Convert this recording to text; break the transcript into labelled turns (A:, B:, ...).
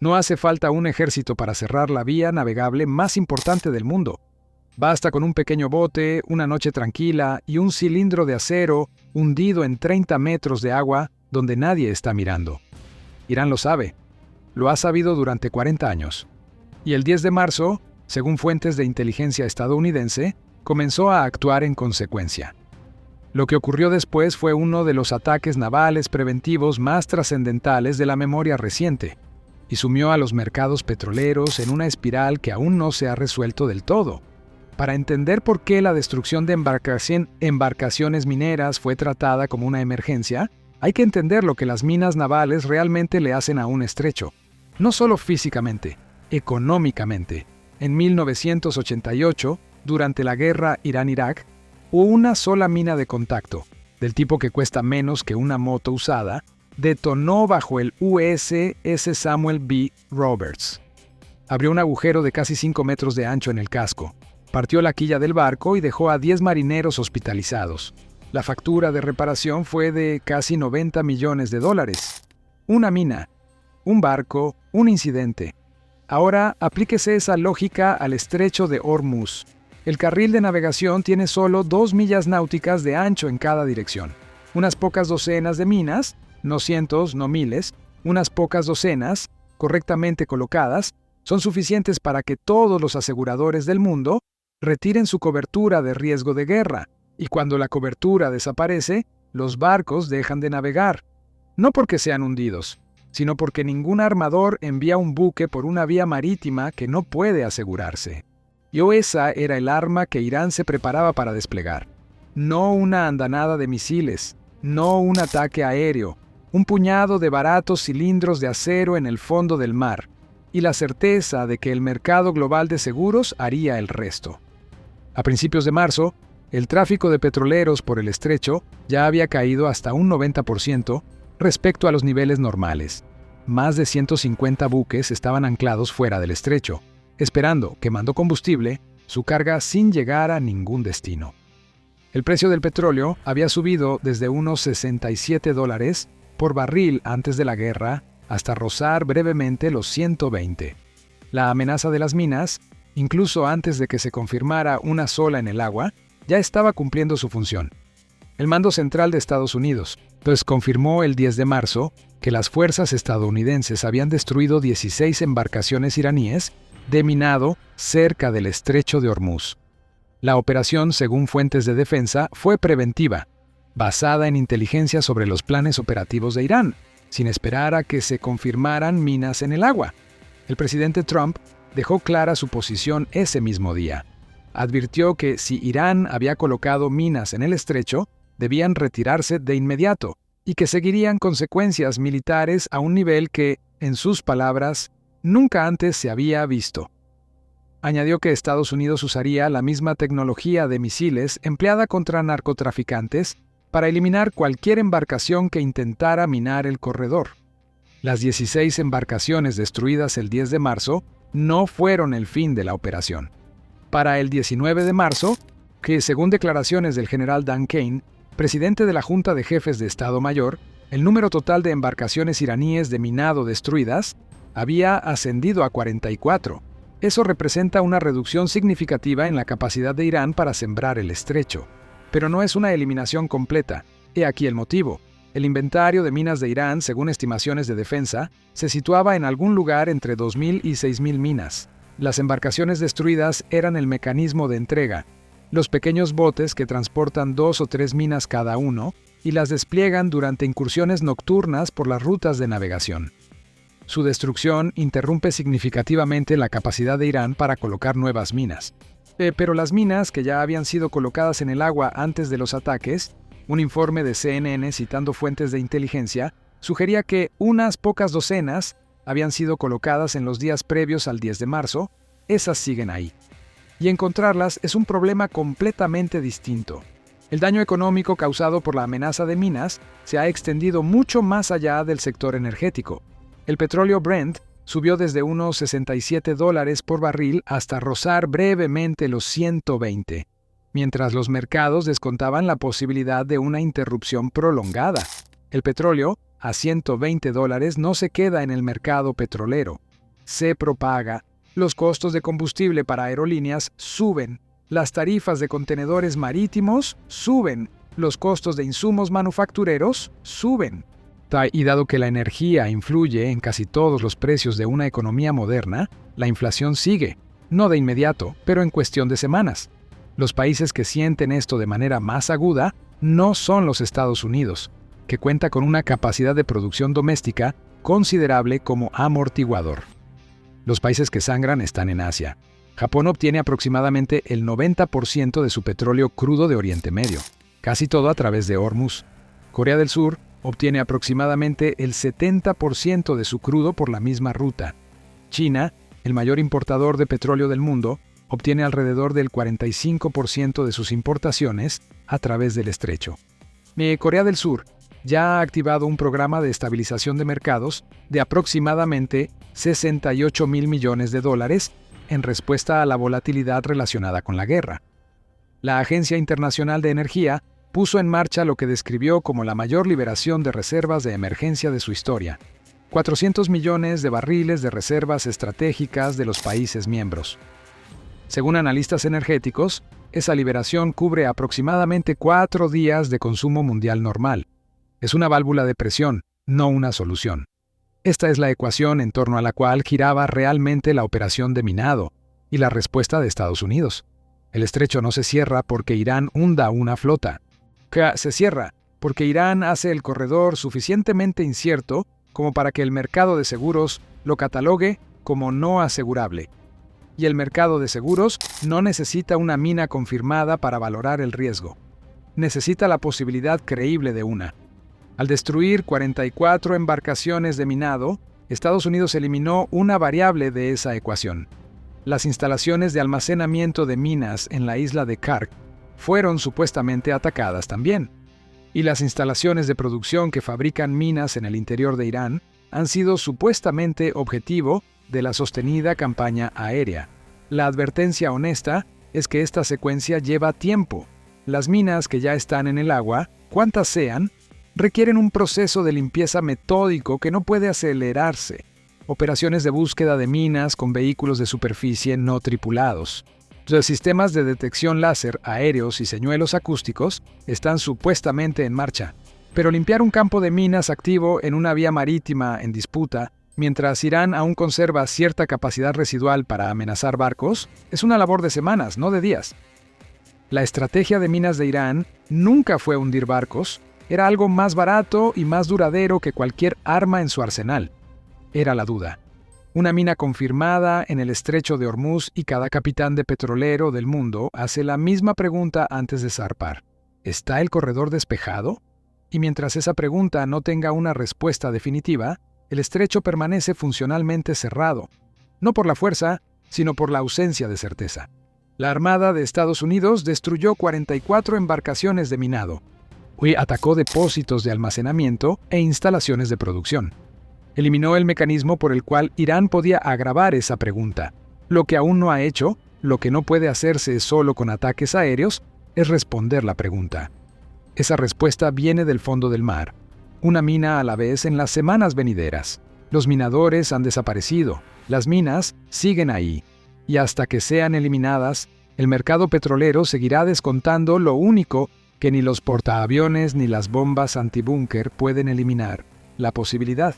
A: No hace falta un ejército para cerrar la vía navegable más importante del mundo. Basta con un pequeño bote, una noche tranquila y un cilindro de acero hundido en 30 metros de agua donde nadie está mirando. Irán lo sabe. Lo ha sabido durante 40 años. Y el 10 de marzo, según fuentes de inteligencia estadounidense, comenzó a actuar en consecuencia. Lo que ocurrió después fue uno de los ataques navales preventivos más trascendentales de la memoria reciente, y sumió a los mercados petroleros en una espiral que aún no se ha resuelto del todo. Para entender por qué la destrucción de embarcaciones mineras fue tratada como una emergencia, hay que entender lo que las minas navales realmente le hacen a un estrecho. No solo físicamente, económicamente. En 1988, durante la guerra Irán-Irak, hubo una sola mina de contacto, del tipo que cuesta menos que una moto usada, detonó bajo el USS Samuel B. Roberts. Abrió un agujero de casi 5 metros de ancho en el casco, partió la quilla del barco y dejó a 10 marineros hospitalizados. La factura de reparación fue de casi $90 millones. Una mina, un barco, un incidente. Ahora aplíquese esa lógica al estrecho de Hormuz. El carril de navegación tiene solo 2 millas náuticas de ancho en cada dirección. Unas pocas docenas de minas, no cientos, no miles, unas pocas docenas, correctamente colocadas, son suficientes para que todos los aseguradores del mundo retiren su cobertura de riesgo de guerra, y cuando la cobertura desaparece, los barcos dejan de navegar. No porque sean hundidos, sino porque ningún armador envía un buque por una vía marítima que no puede asegurarse. Y esa era el arma que Irán se preparaba para desplegar. No una andanada de misiles, no un ataque aéreo, un puñado de baratos cilindros de acero en el fondo del mar, y la certeza de que el mercado global de seguros haría el resto. A principios de marzo, el tráfico de petroleros por el estrecho ya había caído hasta un 90% respecto a los niveles normales. Más de 150 buques estaban anclados fuera del estrecho, esperando, quemando combustible, su carga sin llegar a ningún destino. El precio del petróleo había subido desde unos $67 por barril antes de la guerra hasta rozar brevemente los 120. La amenaza de las minas, incluso antes de que se confirmara una sola en el agua, ya estaba cumpliendo su función. El Mando Central de Estados Unidos, pues confirmó el 10 de marzo que las fuerzas estadounidenses habían destruido 16 embarcaciones iraníes de minado cerca del estrecho de Hormuz. La operación, según fuentes de defensa, fue preventiva, basada en inteligencia sobre los planes operativos de Irán, sin esperar a que se confirmaran minas en el agua. El presidente Trump dejó clara su posición ese mismo día. Advirtió que si Irán había colocado minas en el estrecho, debían retirarse de inmediato y que seguirían consecuencias militares a un nivel que, en sus palabras, nunca antes se había visto. Añadió que Estados Unidos usaría la misma tecnología de misiles empleada contra narcotraficantes para eliminar cualquier embarcación que intentara minar el corredor. Las 16 embarcaciones destruidas el 10 de marzo no fueron el fin de la operación. Para el 19 de marzo, que según declaraciones del general Dan Kane, presidente de la Junta de Jefes de Estado Mayor, el número total de embarcaciones iraníes de minado destruidas había ascendido a 44. Eso representa una reducción significativa en la capacidad de Irán para sembrar el estrecho. Pero no es una eliminación completa. He aquí el motivo. El inventario de minas de Irán, según estimaciones de defensa, se situaba en algún lugar entre 2.000 y 6.000 minas. Las embarcaciones destruidas eran el mecanismo de entrega, los pequeños botes que transportan 2 o 3 minas cada uno y las despliegan durante incursiones nocturnas por las rutas de navegación. Su destrucción interrumpe significativamente la capacidad de Irán para colocar nuevas minas. Pero las minas que ya habían sido colocadas en el agua antes de los ataques, un informe de CNN citando fuentes de inteligencia, sugería que unas pocas docenas habían sido colocadas en los días previos al 10 de marzo, esas siguen ahí. Y encontrarlas es un problema completamente distinto. El daño económico causado por la amenaza de minas se ha extendido mucho más allá del sector energético. El petróleo Brent subió desde unos $67 por barril hasta rozar brevemente los 120, mientras los mercados descontaban la posibilidad de una interrupción prolongada. El petróleo, a $120, no se queda en el mercado petrolero. se propaga, los costos de combustible para aerolíneas suben, las tarifas de contenedores marítimos suben, los costos de insumos manufactureros suben. Y dado que la energía influye en casi todos los precios de una economía moderna, la inflación sigue, no de inmediato, pero en cuestión de semanas. Los países que sienten esto de manera más aguda no son los Estados Unidos, que cuenta con una capacidad de producción doméstica considerable como amortiguador. Los países que sangran están en Asia. Japón obtiene aproximadamente el 90% de su petróleo crudo de Oriente Medio, casi todo a través de Hormuz. Corea del Sur obtiene aproximadamente el 70% de su crudo por la misma ruta. China, el mayor importador de petróleo del mundo, obtiene alrededor del 45% de sus importaciones a través del estrecho. Corea del Sur ya ha activado un programa de estabilización de mercados de aproximadamente $68 mil millones en respuesta a la volatilidad relacionada con la guerra. La Agencia Internacional de Energía puso en marcha lo que describió como la mayor liberación de reservas de emergencia de su historia, 400 millones de barriles de reservas estratégicas de los países miembros. Según analistas energéticos, esa liberación cubre aproximadamente 4 días de consumo mundial normal. Es una válvula de presión, no una solución. Esta es la ecuación en torno a la cual giraba realmente la operación de minado y la respuesta de Estados Unidos. El estrecho no se cierra porque Irán hunda una flota. Se cierra porque Irán hace el corredor suficientemente incierto como para que el mercado de seguros lo catalogue como no asegurable. Y el mercado de seguros no necesita una mina confirmada para valorar el riesgo. Necesita la posibilidad creíble de una. Al destruir 44 embarcaciones de minado, Estados Unidos eliminó una variable de esa ecuación. Las instalaciones de almacenamiento de minas en la isla de Kark fueron supuestamente atacadas también. Y las instalaciones de producción que fabrican minas en el interior de Irán han sido supuestamente objetivo de la sostenida campaña aérea. La advertencia honesta es que esta secuencia lleva tiempo. Las minas que ya están en el agua, cuantas sean, requieren un proceso de limpieza metódico que no puede acelerarse. Operaciones de búsqueda de minas con vehículos de superficie no tripulados. Los sistemas de detección láser aéreos y señuelos acústicos están supuestamente en marcha, pero limpiar un campo de minas activo en una vía marítima en disputa, mientras Irán aún conserva cierta capacidad residual para amenazar barcos, es una labor de semanas, no de días. La estrategia de minas de Irán nunca fue hundir barcos, era algo más barato y más duradero que cualquier arma en su arsenal. Era la duda. Una mina confirmada en el estrecho de Hormuz y cada capitán de petrolero del mundo hace la misma pregunta antes de zarpar. ¿Está el corredor despejado? Y mientras esa pregunta no tenga una respuesta definitiva, el estrecho permanece funcionalmente cerrado, no por la fuerza, sino por la ausencia de certeza. La Armada de Estados Unidos destruyó 44 embarcaciones de minado. Atacó depósitos de almacenamiento e instalaciones de producción. Eliminó el mecanismo por el cual Irán podía agravar esa pregunta. Lo que aún no ha hecho, lo que no puede hacerse solo con ataques aéreos, es responder la pregunta. Esa respuesta viene del fondo del mar, una mina a la vez en las semanas venideras. Los minadores han desaparecido, las minas siguen ahí, y hasta que sean eliminadas, el mercado petrolero seguirá descontando lo único que ni los portaaviones ni las bombas antibúnker pueden eliminar, la posibilidad.